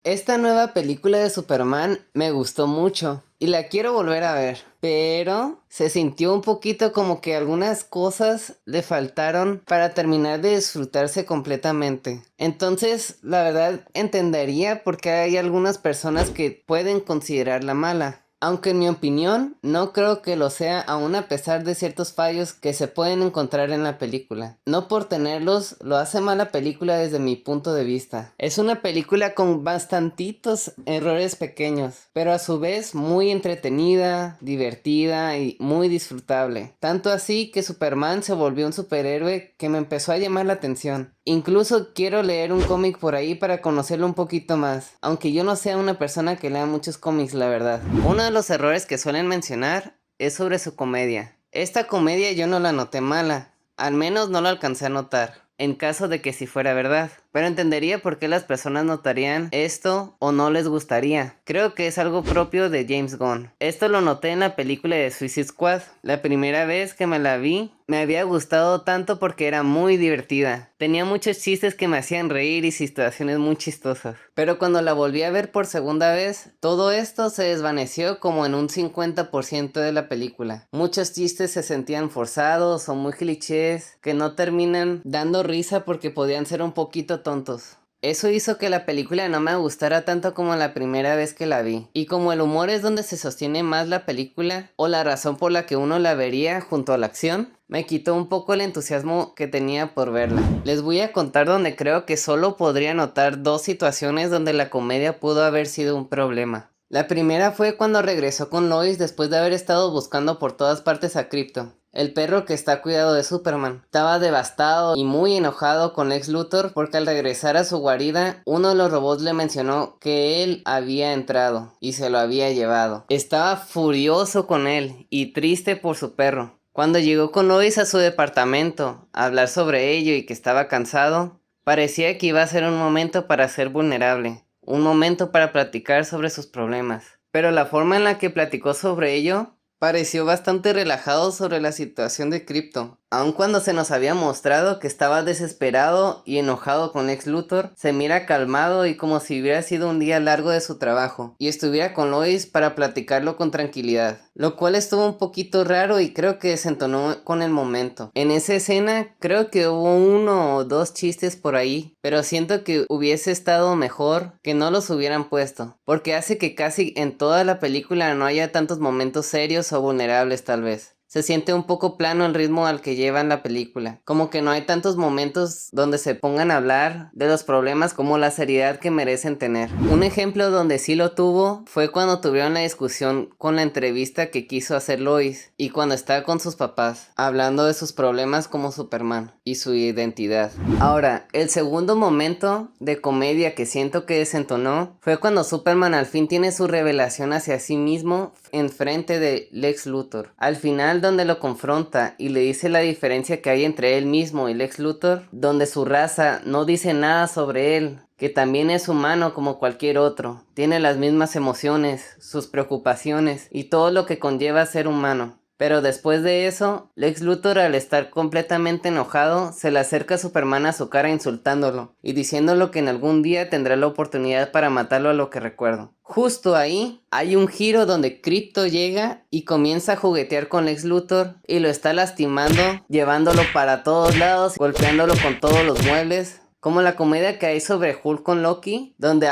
Esta nueva película de Superman me gustó mucho y la quiero volver a ver, pero se sintió un poquito como que algunas cosas le faltaron para terminar de disfrutarse completamente. Entonces, la verdad, entendería por qué hay algunas personas que pueden considerarla mala. Aunque en mi opinión no creo que lo sea aún a pesar de ciertos fallos que se pueden encontrar en la película. No por tenerlos lo hace mala película desde mi punto de vista. Es una película con bastantitos errores pequeños, pero a su vez muy entretenida, divertida y muy disfrutable. Tanto así que Superman se volvió un superhéroe que me empezó a llamar la atención. Incluso quiero leer un cómic por ahí para conocerlo un poquito más, aunque yo no sea una persona que lea muchos cómics, la verdad. Uno de los errores que suelen mencionar es sobre su comedia. Esta comedia yo no la noté mala, al menos no la alcancé a notar, en caso de que sí fuera verdad. Pero entendería por qué las personas notarían esto o no les gustaría. Creo que es algo propio de James Gunn. Esto lo noté en la película de Suicide Squad. La primera vez que me la vi, me había gustado tanto porque era muy divertida. Tenía muchos chistes que me hacían reír y situaciones muy chistosas. Pero cuando la volví a ver por segunda vez, todo esto se desvaneció como en un 50% de la película. Muchos chistes se sentían forzados o muy clichés que no terminan dando risa porque podían ser un poquito tontos. Eso hizo que la película no me gustara tanto como la primera vez que la vi. Y como el humor es donde se sostiene más la película, o la razón por la que uno la vería junto a la acción, me quitó un poco el entusiasmo que tenía por verla. Les voy a contar donde creo que solo podría notar dos situaciones donde la comedia pudo haber sido un problema. La primera fue cuando regresó con Lois después de haber estado buscando por todas partes a Krypto, el perro que está a cuidado de Superman. Estaba devastado y muy enojado con Lex Luthor porque al regresar a su guarida, uno de los robots le mencionó que él había entrado y se lo había llevado. Estaba furioso con él y triste por su perro. Cuando llegó con Lois a su departamento a hablar sobre ello y que estaba cansado, parecía que iba a ser un momento para ser vulnerable, un momento para platicar sobre sus problemas. Pero la forma en la que platicó sobre ello pareció bastante relajado sobre la situación de Krypto. Aun cuando se nos había mostrado que estaba desesperado y enojado con Lex Luthor, se mira calmado y como si hubiera sido un día largo de su trabajo y estuviera con Lois para platicarlo con tranquilidad, lo cual estuvo un poquito raro y creo que desentonó con el momento. En esa escena creo que hubo uno o dos chistes por ahí, pero siento que hubiese estado mejor que no los hubieran puesto, porque hace que casi en toda la película no haya tantos momentos serios o vulnerables tal vez. Se siente un poco plano el ritmo al que llevan la película, como que no hay tantos momentos donde se pongan a hablar de los problemas como la seriedad que merecen tener. Un ejemplo donde sí lo tuvo fue cuando tuvieron la discusión con la entrevista que quiso hacer Lois y cuando estaba con sus papás, hablando de sus problemas como Superman y su identidad. Ahora, el segundo momento de comedia que siento que desentonó fue cuando Superman al fin tiene su revelación hacia sí mismo en frente de Lex Luthor. Al final donde lo confronta y le dice la diferencia que hay entre él mismo y Lex Luthor, donde su raza no dice nada sobre él, que también es humano como cualquier otro, tiene las mismas emociones, sus preocupaciones y todo lo que conlleva ser humano. Pero después de eso, Lex Luthor al estar completamente enojado, se le acerca a Superman a su cara insultándolo y diciéndolo que en algún día tendrá la oportunidad para matarlo a lo que recuerdo. Justo ahí hay un giro donde Krypto llega y comienza a juguetear con Lex Luthor y lo está lastimando, llevándolo para todos lados, golpeándolo con todos los muebles. Como la comedia que hay sobre Hulk con Loki, donde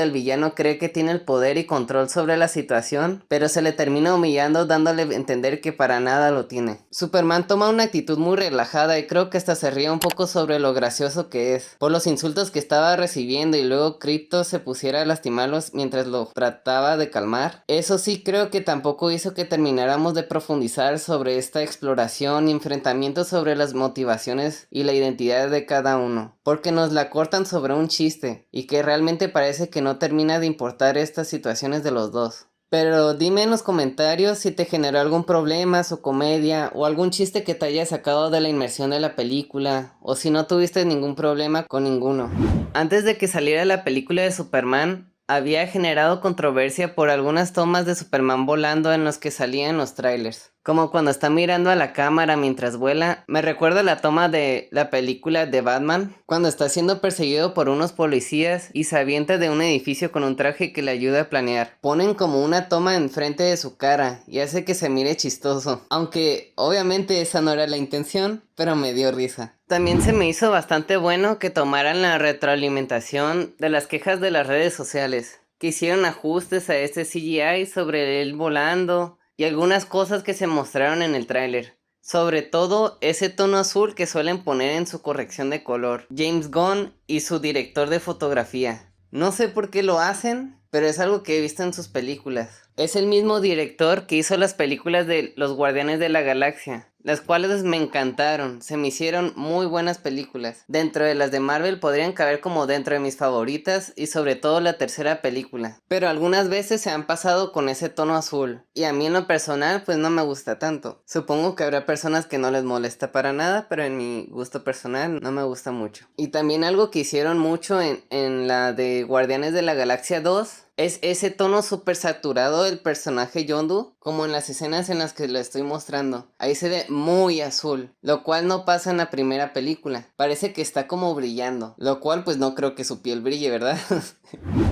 el villano cree que tiene el poder y control sobre la situación, pero se le termina humillando dándole a entender que para nada lo tiene. Superman toma una actitud muy relajada y creo que hasta se ríe un poco sobre lo gracioso que es, por los insultos que estaba recibiendo y luego Krypto se pusiera a lastimarlos mientras lo trataba de calmar. Eso sí creo que tampoco hizo que termináramos de profundizar sobre esta exploración y enfrentamiento sobre las motivaciones y la identidad de cada uno, porque nos la cortan sobre un chiste y que realmente parece que no termina de importar estas situaciones de los dos. Pero dime en los comentarios si te generó algún problema, su comedia o algún chiste que te haya sacado de la inmersión de la película, o si no tuviste ningún problema con ninguno. Antes de que saliera la película de Superman, había generado controversia por algunas tomas de Superman volando en los que salían los trailers. Como cuando está mirando a la cámara mientras vuela. Me recuerda la toma de la película de Batman, cuando está siendo perseguido por unos policías y se avienta de un edificio con un traje que le ayuda a planear. Ponen como una toma enfrente de su cara y hace que se mire chistoso. Aunque obviamente esa no era la intención, pero me dio risa. También se me hizo bastante bueno que tomaran la retroalimentación de las quejas de las redes sociales, que hicieron ajustes a este CGI sobre él volando y algunas cosas que se mostraron en el tráiler. Sobre todo ese tono azul que suelen poner en su corrección de color, James Gunn y su director de fotografía. No sé por qué lo hacen, pero es algo que he visto en sus películas. Es el mismo director que hizo las películas de Los Guardianes de la Galaxia, las cuales me encantaron, se me hicieron muy buenas películas. Dentro de las de Marvel podrían caber como dentro de mis favoritas y sobre todo la tercera película. Pero algunas veces se han pasado con ese tono azul y a mí en lo personal pues no me gusta tanto. Supongo que habrá personas que no les molesta para nada, pero en mi gusto personal no me gusta mucho. Y también algo que hicieron mucho en la de Guardianes de la Galaxia 2 es ese tono súper saturado del personaje Yondu, como en las escenas en las que lo estoy mostrando. Ahí se ve muy azul, lo cual no pasa en la primera película. Parece que está como brillando, lo cual pues no creo que su piel brille, ¿verdad?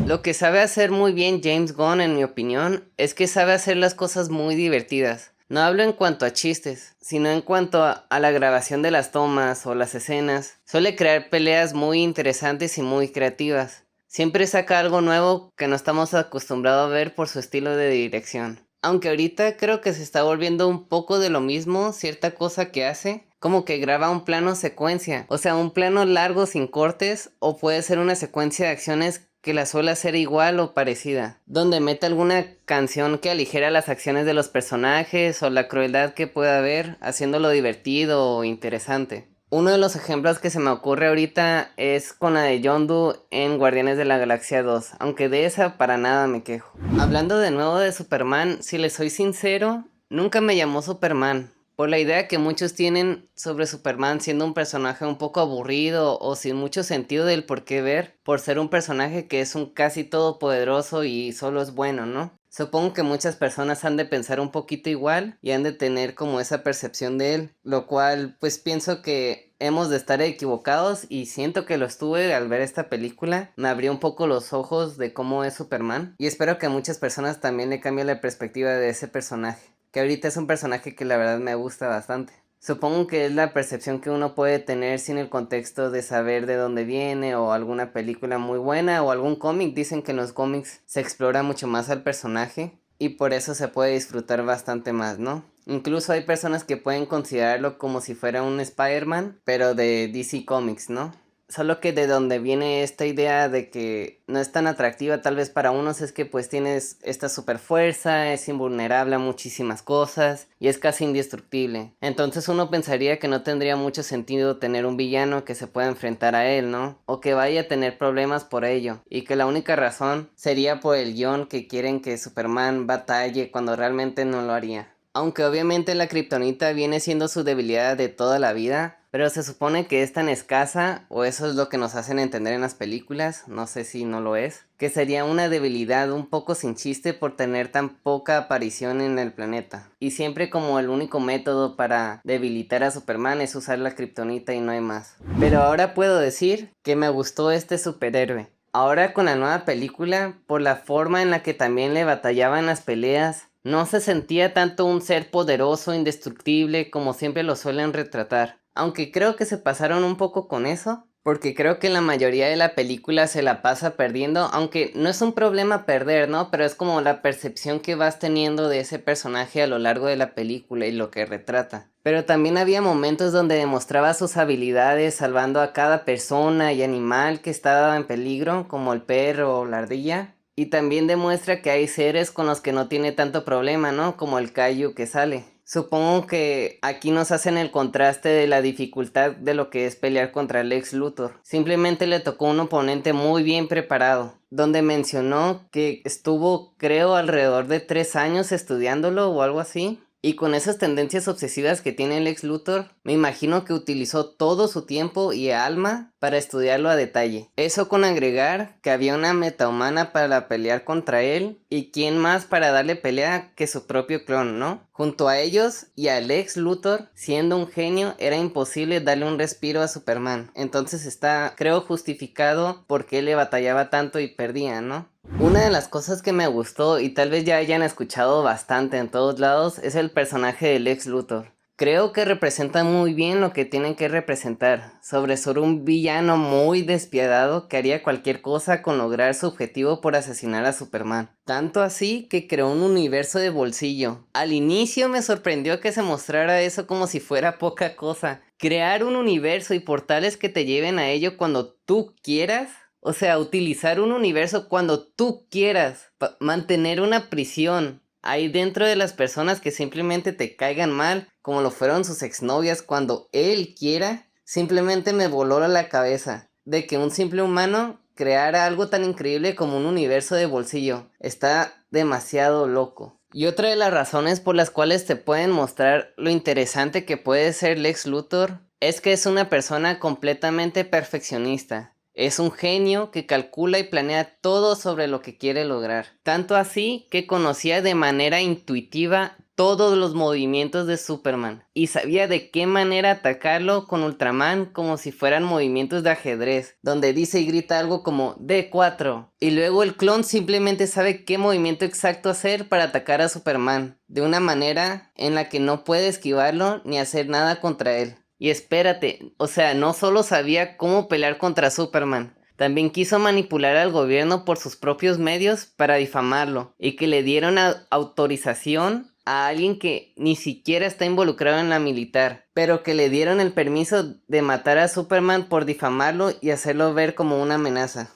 Lo que sabe hacer muy bien James Gunn, en mi opinión, es que sabe hacer las cosas muy divertidas. No hablo en cuanto a chistes, sino en cuanto a la grabación de las tomas o las escenas. Suele crear peleas muy interesantes y muy creativas. Siempre saca algo nuevo que no estamos acostumbrados a ver por su estilo de dirección. Aunque ahorita creo que se está volviendo un poco de lo mismo cierta cosa que hace, como que graba un plano secuencia, o sea, un plano largo sin cortes, o puede ser una secuencia de acciones que la suele hacer igual o parecida, donde mete alguna canción que aligera las acciones de los personajes o la crueldad que pueda haber, haciéndolo divertido o interesante. Uno de los ejemplos que se me ocurre ahorita es con la de Yondu en Guardianes de la Galaxia 2, aunque de esa para nada me quejo. Hablando de nuevo de Superman, si les soy sincero, nunca me llamó Superman, por la idea que muchos tienen sobre Superman siendo un personaje un poco aburrido o sin mucho sentido del por qué ver, por ser un personaje que es un casi todopoderoso y solo es bueno, ¿no? Supongo que muchas personas han de pensar un poquito igual y han de tener como esa percepción de él, lo cual pues pienso que hemos de estar equivocados y siento que lo estuve al ver esta película, me abrió un poco los ojos de cómo es Superman y espero que a muchas personas también le cambie la perspectiva de ese personaje, que ahorita es un personaje que la verdad me gusta bastante. Supongo que es la percepción que uno puede tener sin el contexto de saber de dónde viene o alguna película muy buena o algún cómic. Dicen que en los cómics se explora mucho más al personaje y por eso se puede disfrutar bastante más, ¿no? Incluso hay personas que pueden considerarlo como si fuera un Spider-Man, pero de DC Comics, ¿no? Solo que de donde viene esta idea de que no es tan atractiva tal vez para unos es que pues tienes esta super fuerza, es invulnerable a muchísimas cosas y es casi indestructible. Entonces uno pensaría que no tendría mucho sentido tener un villano que se pueda enfrentar a él, ¿no? O que vaya a tener problemas por ello. Y que la única razón sería por el guión que quieren que Superman batalle cuando realmente no lo haría. Aunque obviamente la kriptonita viene siendo su debilidad de toda la vida, pero se supone que es tan escasa, o eso es lo que nos hacen entender en las películas, no sé si no lo es, que sería una debilidad un poco sin chiste por tener tan poca aparición en el planeta. Y siempre como el único método para debilitar a Superman es usar la kriptonita y no hay más. Pero ahora puedo decir que me gustó este superhéroe. Ahora con la nueva película, por la forma en la que también le batallaban las peleas, no se sentía tanto un ser poderoso, indestructible, como siempre lo suelen retratar. Aunque creo que se pasaron un poco con eso, porque creo que la mayoría de la película se la pasa perdiendo, aunque no es un problema perder, ¿no? Pero es como la percepción que vas teniendo de ese personaje a lo largo de la película y lo que retrata. Pero también había momentos donde demostraba sus habilidades salvando a cada persona y animal que estaba en peligro, como el perro o la ardilla. Y también demuestra que hay seres con los que no tiene tanto problema, ¿no? Como el Kaiju que sale. Supongo que aquí nos hacen el contraste de la dificultad de lo que es pelear contra Lex Luthor. Simplemente le tocó un oponente muy bien preparado, donde mencionó que estuvo creo alrededor de 3 años estudiándolo o algo así. Y con esas tendencias obsesivas que tiene el Lex Luthor, me imagino que utilizó todo su tiempo y alma para estudiarlo a detalle. Eso con agregar que había una metahumana para pelear contra él, y quién más para darle pelea que su propio clon, ¿no? Junto a ellos y a Lex Luthor, siendo un genio, era imposible darle un respiro a Superman. Entonces está, creo, justificado por qué le batallaba tanto y perdía, ¿no? Una de las cosas que me gustó, y tal vez ya hayan escuchado bastante en todos lados, es el personaje de Lex Luthor. Creo que representa muy bien lo que tienen que representar, sobre ser un villano muy despiadado que haría cualquier cosa con lograr su objetivo por asesinar a Superman. Tanto así que creó un universo de bolsillo. Al inicio me sorprendió que se mostrara eso como si fuera poca cosa. Crear un universo y portales que te lleven a ello cuando tú quieras. O sea, utilizar un universo cuando tú quieras. Mantener una prisión ahí dentro de las personas que simplemente te caigan mal, como lo fueron sus exnovias cuando él quiera. Simplemente me voló la cabeza de que un simple humano creara algo tan increíble como un universo de bolsillo. Está demasiado loco. Y otra de las razones por las cuales te pueden mostrar lo interesante que puede ser Lex Luthor es que es una persona completamente perfeccionista. Es un genio que calcula y planea todo sobre lo que quiere lograr. Tanto así que conocía de manera intuitiva todos los movimientos de Superman y sabía de qué manera atacarlo con Ultraman como si fueran movimientos de ajedrez, donde dice y grita algo como D4 y luego el clon simplemente sabe qué movimiento exacto hacer para atacar a Superman, de una manera en la que no puede esquivarlo ni hacer nada contra él. Y espérate, o sea, no solo sabía cómo pelear contra Superman, también quiso manipular al gobierno por sus propios medios para difamarlo y que le dieron autorización a alguien que ni siquiera está involucrado en la militar, pero que le dieron el permiso de matar a Superman por difamarlo y hacerlo ver como una amenaza.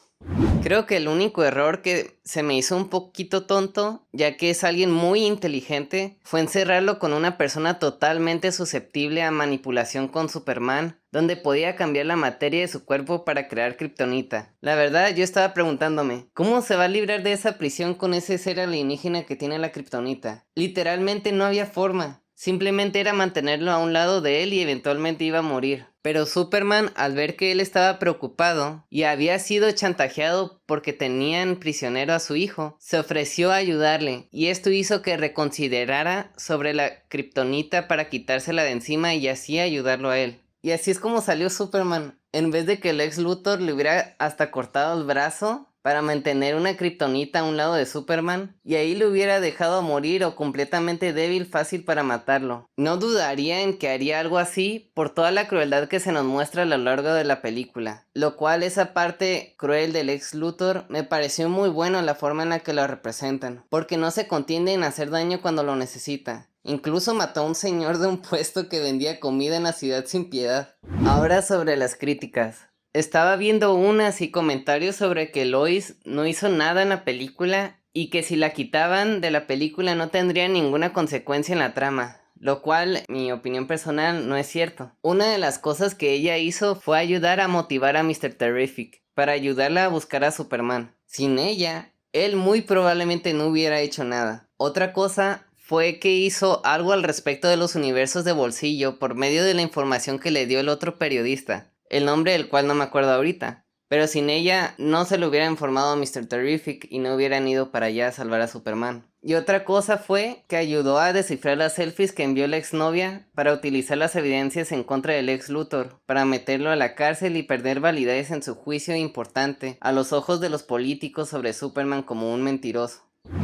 Creo que el único error que se me hizo un poquito tonto, ya que es alguien muy inteligente, fue encerrarlo con una persona totalmente susceptible a manipulación con Superman, donde podía cambiar la materia de su cuerpo para crear kriptonita. La verdad, yo estaba preguntándome, ¿cómo se va a librar de esa prisión con ese ser alienígena que tiene la kriptonita? Literalmente no había forma. Simplemente era mantenerlo a un lado de él y eventualmente iba a morir. Pero Superman, al ver que él estaba preocupado y había sido chantajeado porque tenían prisionero a su hijo, se ofreció a ayudarle, y esto hizo que reconsiderara sobre la kriptonita para quitársela de encima y así ayudarlo a él. Y así es como salió Superman. En vez de que Lex Luthor le hubiera hasta cortado el brazo para mantener una kriptonita a un lado de Superman, y ahí le hubiera dejado morir o completamente débil fácil para matarlo. No dudaría en que haría algo así por toda la crueldad que se nos muestra a lo largo de la película, lo cual esa parte cruel del Lex Luthor me pareció muy bueno la forma en la que lo representan, porque no se contiene en hacer daño cuando lo necesita. Incluso mató a un señor de un puesto que vendía comida en la ciudad sin piedad. Ahora sobre las críticas. Estaba viendo unas y comentarios sobre que Lois no hizo nada en la película y que si la quitaban de la película no tendría ninguna consecuencia en la trama, lo cual, mi opinión personal, no es cierto. Una de las cosas que ella hizo fue ayudar a motivar a Mr. Terrific para ayudarla a buscar a Superman. Sin ella, él muy probablemente no hubiera hecho nada. Otra cosa fue que hizo algo al respecto de los universos de bolsillo por medio de la información que le dio el otro periodista, el nombre del cual no me acuerdo ahorita. Pero sin ella no se le hubiera informado a Mr. Terrific y no hubieran ido para allá a salvar a Superman. Y otra cosa fue que ayudó a descifrar las selfies que envió la exnovia para utilizar las evidencias en contra del ex Luthor, para meterlo a la cárcel y perder validez en su juicio importante a los ojos de los políticos sobre Superman como un mentiroso.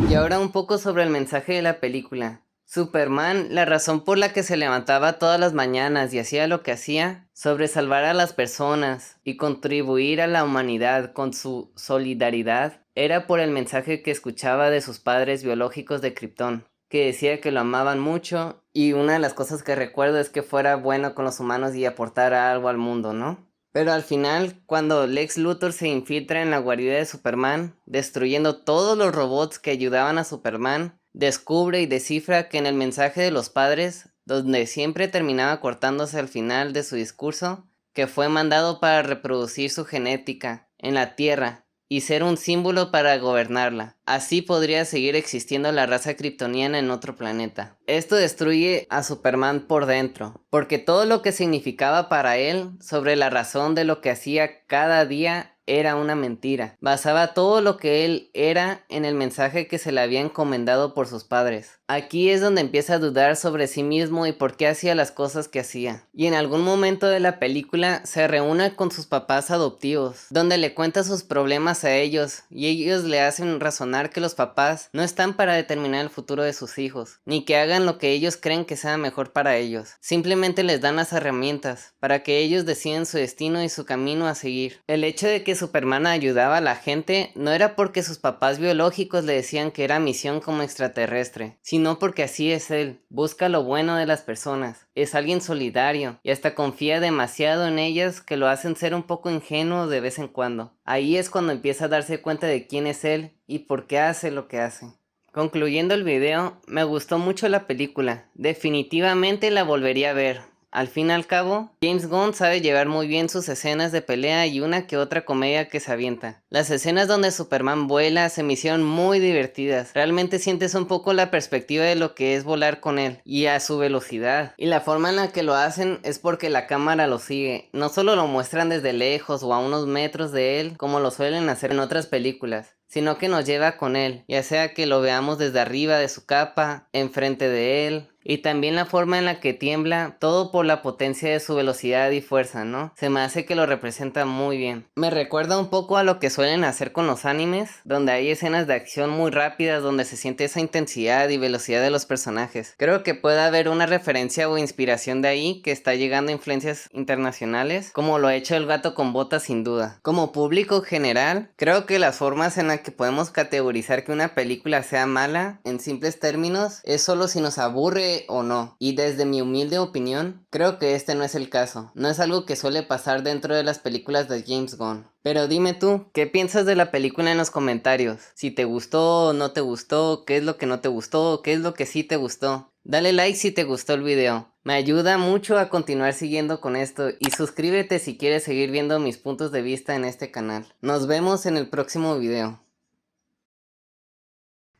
Y ahora un poco sobre el mensaje de la película. Superman, la razón por la que se levantaba todas las mañanas y hacía lo que hacía, sobre salvar a las personas y contribuir a la humanidad con su solidaridad, era por el mensaje que escuchaba de sus padres biológicos de Krypton, que decía que lo amaban mucho, y una de las cosas que recuerdo es que fuera bueno con los humanos y aportara algo al mundo, ¿no? Pero al final, cuando Lex Luthor se infiltra en la guarida de Superman, destruyendo todos los robots que ayudaban a Superman, descubre y descifra que en el mensaje de los padres, donde siempre terminaba cortándose al final de su discurso, que fue mandado para reproducir su genética en la Tierra, y ser un símbolo para gobernarla. Así podría seguir existiendo la raza kryptoniana en otro planeta. Esto destruye a Superman por dentro, porque todo lo que significaba para él sobre la razón de lo que hacía cada día era una mentira. Basaba todo lo que él era en el mensaje que se le había encomendado por sus padres. Aquí es donde empieza a dudar sobre sí mismo y por qué hacía las cosas que hacía. Y en algún momento de la película se reúne con sus papás adoptivos, donde le cuenta sus problemas a ellos y ellos le hacen razonar que los papás no están para determinar el futuro de sus hijos, ni que hagan lo que ellos creen que sea mejor para ellos. Simplemente les dan las herramientas para que ellos decidan su destino y su camino a seguir. El hecho de que Superman ayudaba a la gente no era porque sus papás biológicos le decían que era misión como extraterrestre, sino porque así es él, busca lo bueno de las personas, es alguien solidario y hasta confía demasiado en ellas que lo hacen ser un poco ingenuo de vez en cuando. Ahí es cuando empieza a darse cuenta de quién es él y por qué hace lo que hace. Concluyendo el video, me gustó mucho la película, definitivamente la volvería a ver. Al fin y al cabo, James Gunn sabe llevar muy bien sus escenas de pelea y una que otra comedia que se avienta. Las escenas donde Superman vuela se me hicieron muy divertidas. Realmente sientes un poco la perspectiva de lo que es volar con él y a su velocidad. Y la forma en la que lo hacen es porque la cámara lo sigue. No solo lo muestran desde lejos o a unos metros de él como lo suelen hacer en otras películas, sino que nos lleva con él, ya sea que lo veamos desde arriba de su capa, enfrente de él, y también la forma en la que tiembla, todo por la potencia de su velocidad y fuerza, ¿no? Se me hace que lo representa muy bien. Me recuerda un poco a lo que suelen hacer con los animes, donde hay escenas de acción muy rápidas donde se siente esa intensidad y velocidad de los personajes. Creo que puede haber una referencia o inspiración de ahí que está llegando a influencias internacionales, como lo ha hecho El gato con botas sin duda. Como público general, creo que las formas en las que podemos categorizar que una película sea mala, en simples términos, es solo si nos aburre o no. Y desde mi humilde opinión, creo que este no es el caso. No es algo que suele pasar dentro de las películas de James Gunn. Pero dime tú, ¿qué piensas de la película en los comentarios? Si te gustó o no te gustó, qué es lo que no te gustó, qué es lo que sí te gustó. Dale like si te gustó el video. Me ayuda mucho a continuar siguiendo con esto y suscríbete si quieres seguir viendo mis puntos de vista en este canal. Nos vemos en el próximo video.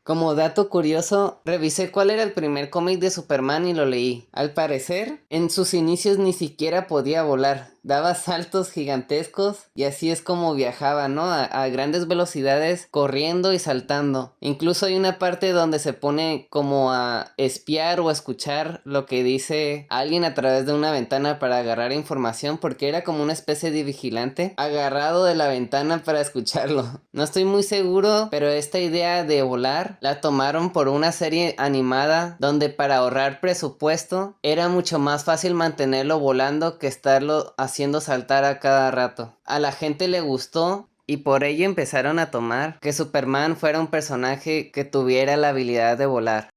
Como dato curioso, revisé cuál era el primer cómic de Superman y lo leí. Al parecer, en sus inicios ni siquiera podía volar. Daba saltos gigantescos y así es como viajaba, ¿no? A grandes velocidades, corriendo y saltando. Incluso hay una parte donde se pone como a espiar o a escuchar lo que dice alguien a través de una ventana para agarrar información, porque era como una especie de vigilante agarrado de la ventana para escucharlo. No estoy muy seguro, pero esta idea de volar la tomaron por una serie animada donde para ahorrar presupuesto era mucho más fácil mantenerlo volando que estarlo haciendo saltar a cada rato. A la gente le gustó y por ello empezaron a tomar que Superman fuera un personaje que tuviera la habilidad de volar.